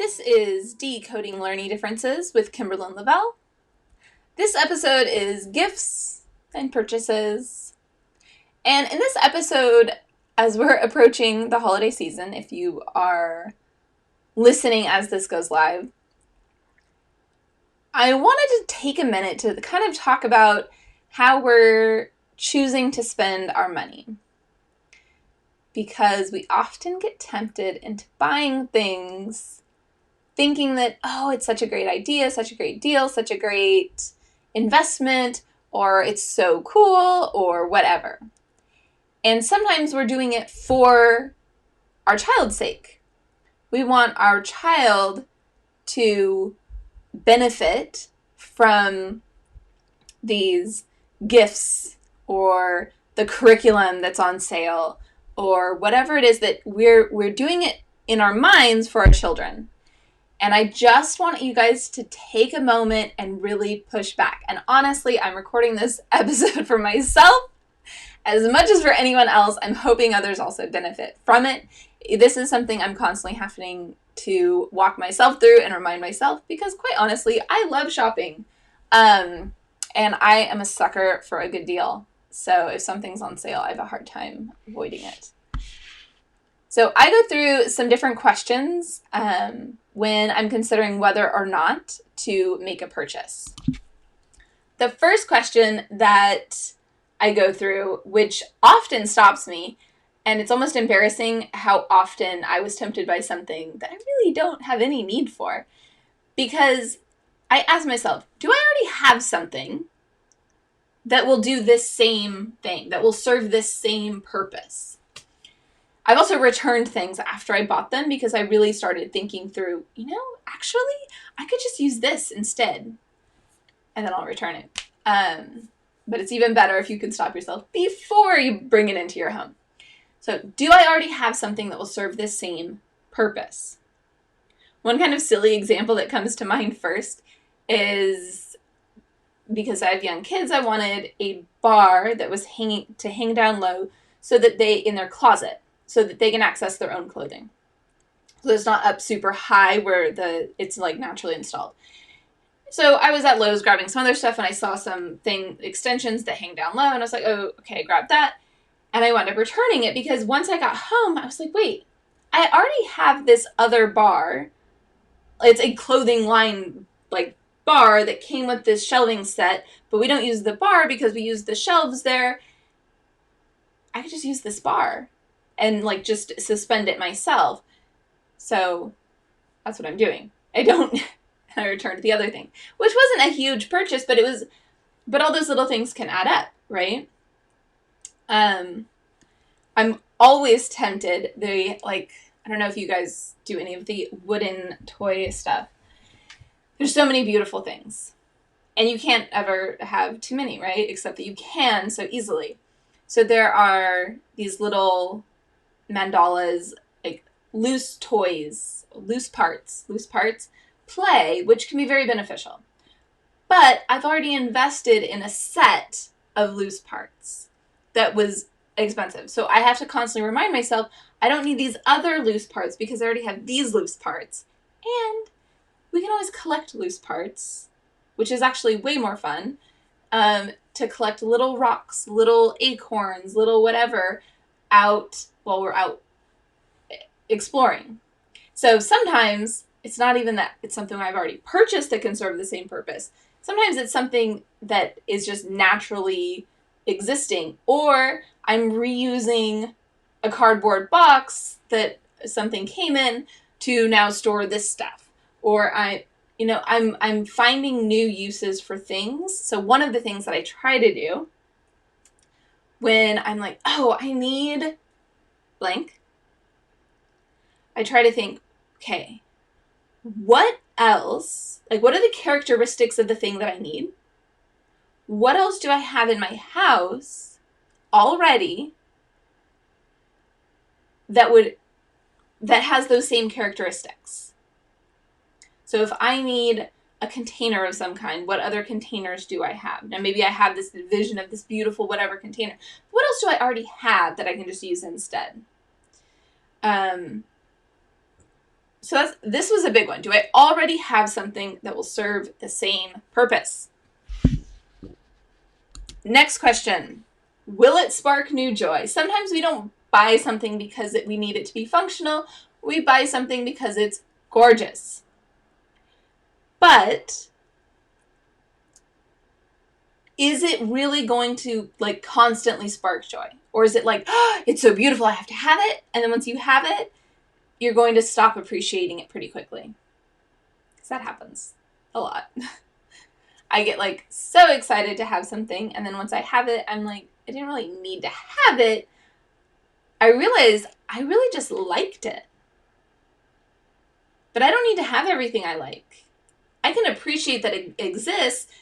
This is Decoding Learning Differences with Kimberlyn Lavelle. This episode is gifts and purchases. And in this episode, as we're approaching the holiday season, if you are listening as this goes live, I wanted to take a minute to kind of talk about how we're choosing to spend our money. Because we often get tempted into buying things thinking that, oh, it's such a great idea, such a great deal, such a great investment, or it's so cool, or whatever. And sometimes we're doing it for our child's sake. We want our child to benefit from these gifts or the curriculum that's on sale or whatever it is that we're doing it in our minds for our children. And I just want you guys to take a moment and really push back. And honestly, I'm recording this episode for myself as much as for anyone else. I'm hoping others also benefit from it. This is something I'm constantly having to walk myself through and remind myself because quite honestly, I love shopping. And I am a sucker for a good deal. So if something's on sale, I have a hard time avoiding it. So I go through some different questions when I'm considering whether or not to make a purchase. The first question that I go through, which often stops me, and it's almost embarrassing how often I was tempted by something that I really don't have any need for, because I ask myself, do I already have something that will do this same thing, that will serve this same purpose? I've also returned things after I bought them because I really started thinking through, actually, I could just use this instead. And then I'll return it. But it's even better if you can stop yourself before you bring it into your home. So, do I already have something that will serve this same purpose? One kind of silly example that comes to mind first is because I have young kids, I wanted a bar that was hang down low so that in their closet, so that they can access their own clothing. So it's not up super high where it's like naturally installed. So I was at Lowe's grabbing some other stuff and I saw some extensions that hang down low and I was like, oh, okay, grab that. And I wound up returning it because once I got home, I was like, wait, I already have this other bar. It's a clothing line bar that came with this shelving set, but we don't use the bar because we use the shelves there. I could just use this bar and just suspend it myself. So that's what I'm doing. I returned the other thing, which wasn't a huge purchase, but all those little things can add up, right? I'm always tempted. I don't know if you guys do any of the wooden toy stuff. There's so many beautiful things and you can't ever have too many, right? Except that you can so easily. So there are these little mandalas, loose toys, loose parts, play, which can be very beneficial. But I've already invested in a set of loose parts that was expensive. So I have to constantly remind myself, I don't need these other loose parts because I already have these loose parts. And we can always collect loose parts, which is actually way more fun, to collect little rocks, little acorns, little whatever out while we're out exploring. So sometimes it's not even that it's something I've already purchased that can serve the same purpose. Sometimes it's something that is just naturally existing, or I'm reusing a cardboard box that something came in to now store this stuff. Or I'm finding new uses for things. So one of the things that I try to do when I'm like, oh, I need blank, I try to think, okay, what else, what are the characteristics of the thing that I need? What else do I have in my house already that has those same characteristics? So if I need a container of some kind, what other containers do I have? Now maybe I have this vision of this beautiful whatever container. What else do I already have that I can just use instead? So this was a big one. Do I already have something that will serve the same purpose? Next question. Will it spark new joy? Sometimes we don't buy something because we need it to be functional. We buy something because it's gorgeous. But is it really going to like constantly spark joy? Or is it like, oh, it's so beautiful, I have to have it. And then once you have it, you're going to stop appreciating it pretty quickly. Because that happens a lot. I get like so excited to have something. And then once I have it, I'm like, I didn't really need to have it. I realized I really just liked it. But I don't need to have everything I like. I can appreciate that it exists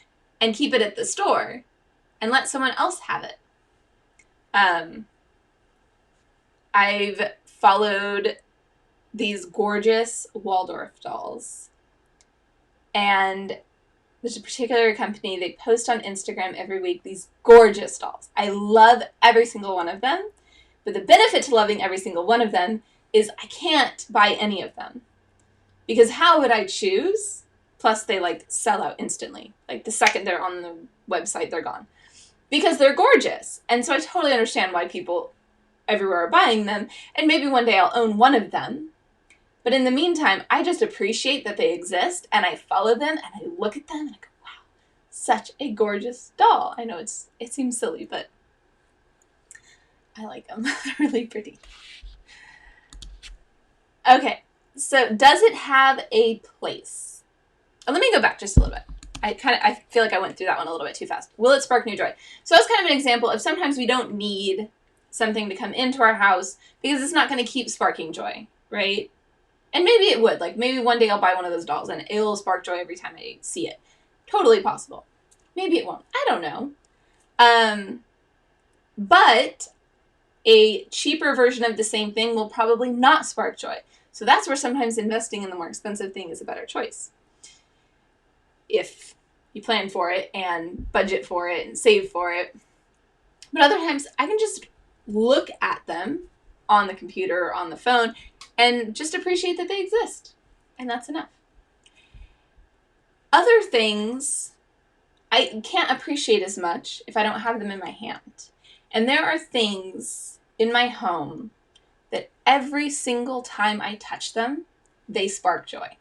and keep it at the store and let someone else have it. I've followed these gorgeous Waldorf dolls. And there's a particular company, they post on Instagram every week these gorgeous dolls. I love every single one of them. But the benefit to loving every single one of them is I can't buy any of them. Because how would I choose? Plus, they like sell out instantly. Like the second they're on the website, they're gone. Because they're gorgeous. And so I totally understand why people everywhere are buying them. And maybe one day I'll own one of them. But in the meantime, I just appreciate that they exist. And I follow them and I look at them and I go, wow, such a gorgeous doll. I know it seems silly, but I like them. They're really pretty. Okay, so does it have a place? Let me go back just a little bit. I feel like I went through that one a little bit too fast. Will it spark new joy? So that's kind of an example of sometimes we don't need something to come into our house because it's not going to keep sparking joy, right? And maybe it would. Like maybe one day I'll buy one of those dolls and it'll spark joy every time I see it. Totally possible. Maybe it won't. I don't know. But a cheaper version of the same thing will probably not spark joy. So that's where sometimes investing in the more expensive thing is a better choice. If you plan for it and budget for it and save for it. But other times I can just look at them on the computer or on the phone and just appreciate that they exist. And that's enough. Other things I can't appreciate as much if I don't have them in my hand. And there are things in my home that every single time I touch them, they spark joy.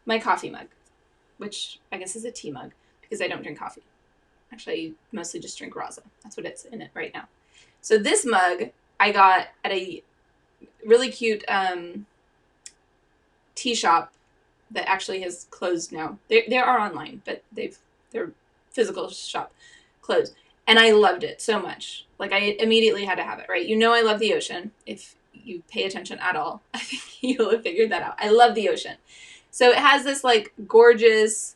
My coffee mug, which I guess is a tea mug because I don't drink coffee. Actually, I mostly just drink Raza. That's what it's in it right now. So this mug I got at a really cute tea shop that actually has closed now. They are online, but their physical shop closed. And I loved it so much. Like I immediately had to have it, right? You know I love the ocean. If you pay attention at all, I think you'll have figured that out. I love the ocean. So it has this like gorgeous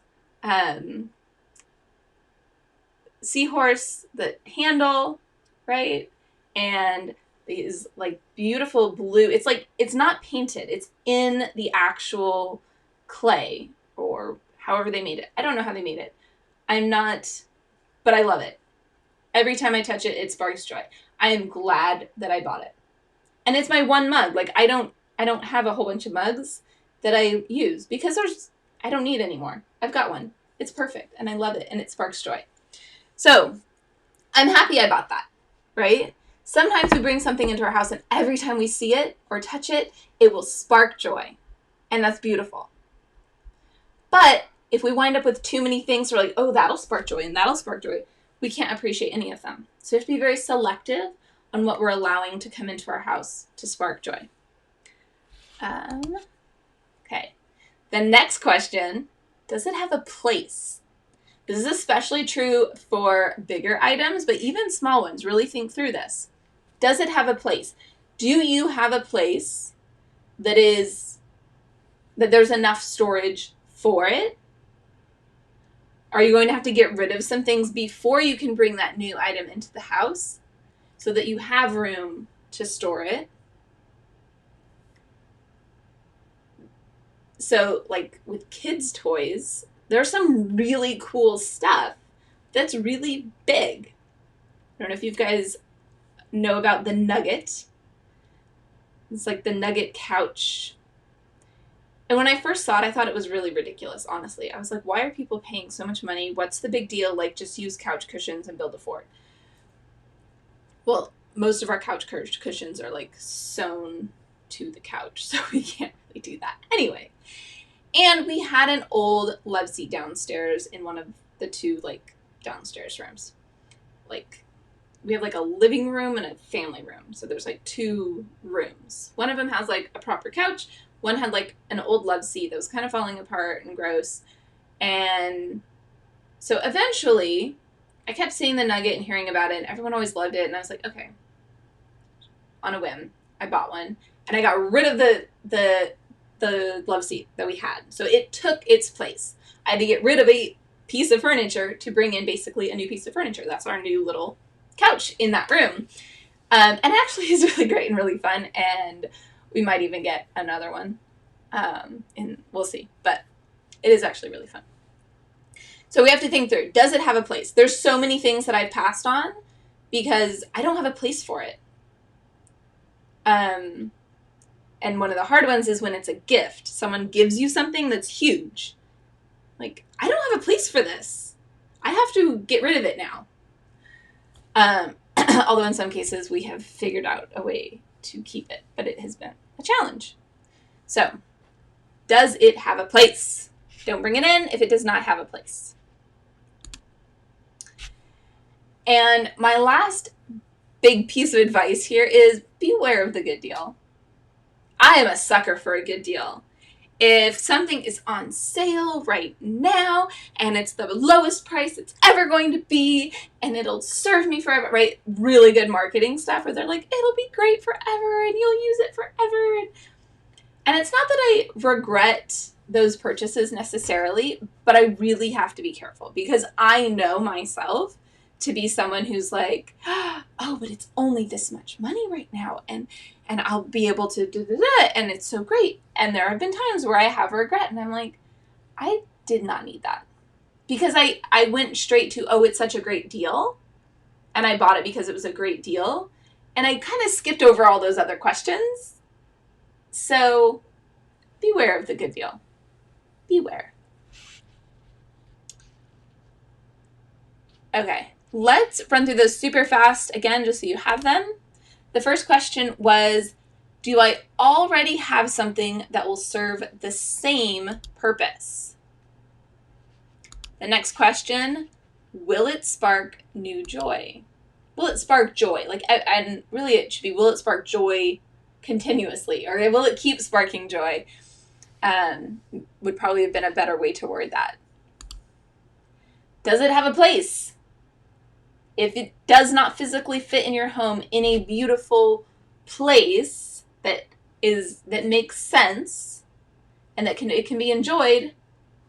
seahorse, the handle, right? And these like beautiful blue, it's like, it's not painted. It's in the actual clay or however they made it. I don't know how they made it. But I love it. Every time I touch it, it sparks joy. I am glad that I bought it. And it's my one mug. Like I don't have a whole bunch of mugs that I use because I don't need any more. I've got one. It's perfect and I love it and it sparks joy. So I'm happy I bought that, right? Sometimes we bring something into our house and every time we see it or touch it, it will spark joy. And that's beautiful. But if we wind up with too many things, we're like, oh, that'll spark joy and that'll spark joy. We can't appreciate any of them. So we have to be very selective on what we're allowing to come into our house to spark joy. Okay. The next question, does it have a place? This is especially true for bigger items, but even small ones. Really think through this. Does it have a place? Do you have a place that there's enough storage for it? Are you going to have to get rid of some things before you can bring that new item into the house so that you have room to store it? So, like with kids' toys, there's some really cool stuff that's really big. I don't know if you guys know about the Nugget. It's like the Nugget Couch. And when I first saw it, I thought it was really ridiculous, honestly. I was like, why are people paying so much money? What's the big deal? Like, just use couch cushions and build a fort. Well, most of our couch cushions are, like, sewn to the couch, so we can't really do that. Anyway. And we had an old love seat downstairs in one of the two, like, downstairs rooms. Like, we have, like, a living room and a family room. So there's, like, 2 rooms. One of them has, like, a proper couch. One had, like, an old love seat that was kind of falling apart and gross. And so eventually, I kept seeing the Nugget and hearing about it, and everyone always loved it. And I was like, okay. On a whim, I bought one. And I got rid of the love seat that we had. So it took its place. I had to get rid of a piece of furniture to bring in basically a new piece of furniture. That's our new little couch in that room. And actually it's really great and really fun. And we might even get another one. And we'll see. But it is actually really fun. So we have to think through, does it have a place? There's so many things that I've passed on because I don't have a place for it. And one of the hard ones is when it's a gift. Someone gives you something that's huge. Like, I don't have a place for this. I have to get rid of it now. Although in some cases we have figured out a way to keep it, but it has been a challenge. So, does it have a place? Don't bring it in if it does not have a place. And my last big piece of advice here is beware of the good deal. I am a sucker for a good deal. If something is on sale right now and it's the lowest price it's ever going to be and it'll serve me forever, right? Really good marketing stuff where they're like, it'll be great forever and you'll use it forever. And it's not that I regret those purchases necessarily, but I really have to be careful because I know myself to be someone who's like, oh, but it's only this much money right now and I'll be able to and it's so great. And there have been times where I have regret and I'm like, I did not need that. Because I went straight to, oh, it's such a great deal. And I bought it because it was a great deal. And I kind of skipped over all those other questions. So beware of the good deal. Beware. Okay, let's run through those super fast again, just so you have them. The first question was, do I already have something that will serve the same purpose? The next question, will it spark new joy? Will it spark joy? And really it should be, will it spark joy continuously? Or will it keep sparking joy? Would probably have been a better way to word that. Does it have a place? If it does not physically fit in your home in a beautiful place that makes sense and that it can be enjoyed,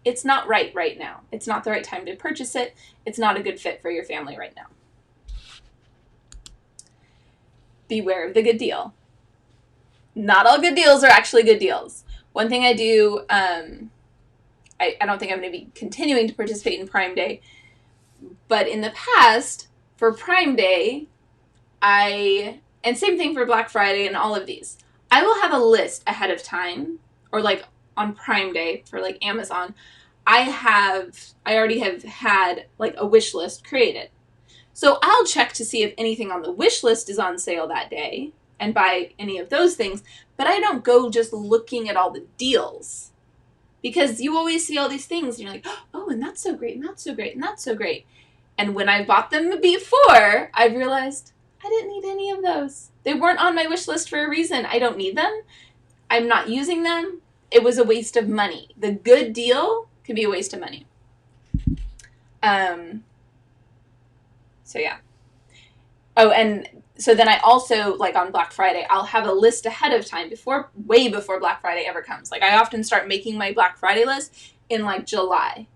it's not right now. It's not the right time to purchase it. It's not a good fit for your family right now. Beware of the good deal. Not all good deals are actually good deals. One thing I do, I don't think I'm going to be continuing to participate in Prime Day, but in the past, for Prime Day, and same thing for Black Friday and all of these, I will have a list ahead of time, or like on Prime Day for like Amazon, I already have had like a wish list created. So I'll check to see if anything on the wish list is on sale that day and buy any of those things, but I don't go just looking at all the deals because you always see all these things and you're like, oh, and that's so great, and that's so great, and that's so great. And when I bought them before, I realized I didn't need any of those. They weren't on my wish list for a reason. I don't need them. I'm not using them. It was a waste of money. The good deal can be a waste of money. So yeah. Oh, and so then I also, like on Black Friday, I'll have a list ahead of time way before Black Friday ever comes. Like I often start making my Black Friday list in like July.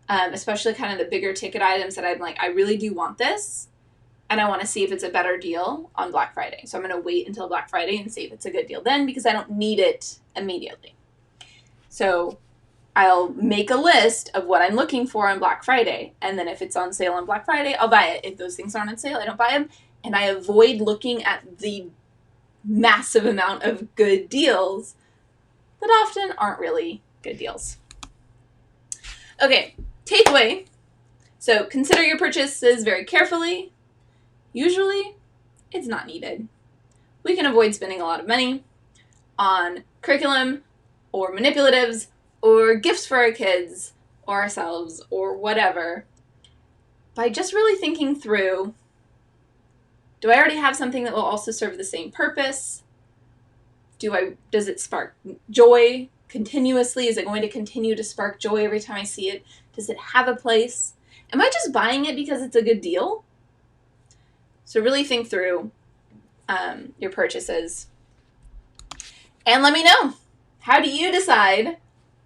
Especially kind of the bigger ticket items that I'm like, I really do want this, and I want to see if it's a better deal on Black Friday. So I'm going to wait until Black Friday and see if it's a good deal then, because I don't need it immediately. So I'll make a list of what I'm looking for on Black Friday, and then if it's on sale on Black Friday, I'll buy it. If those things aren't on sale, I don't buy them, and I avoid looking at the massive amount of good deals that often aren't really good deals. Okay, takeaway. So consider your purchases very carefully. Usually, it's not needed. We can avoid spending a lot of money on curriculum or manipulatives or gifts for our kids or ourselves or whatever by just really thinking through, do I already have something that will also serve the same purpose? Does it spark joy continuously? Is it going to continue to spark joy every time I see it? Does it have a place? Am I just buying it because it's a good deal? So really think through your purchases. And let me know, how do you decide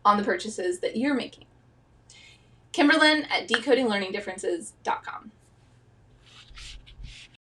on the purchases that you're making? Kimberlyn at decodinglearningdifferences.com.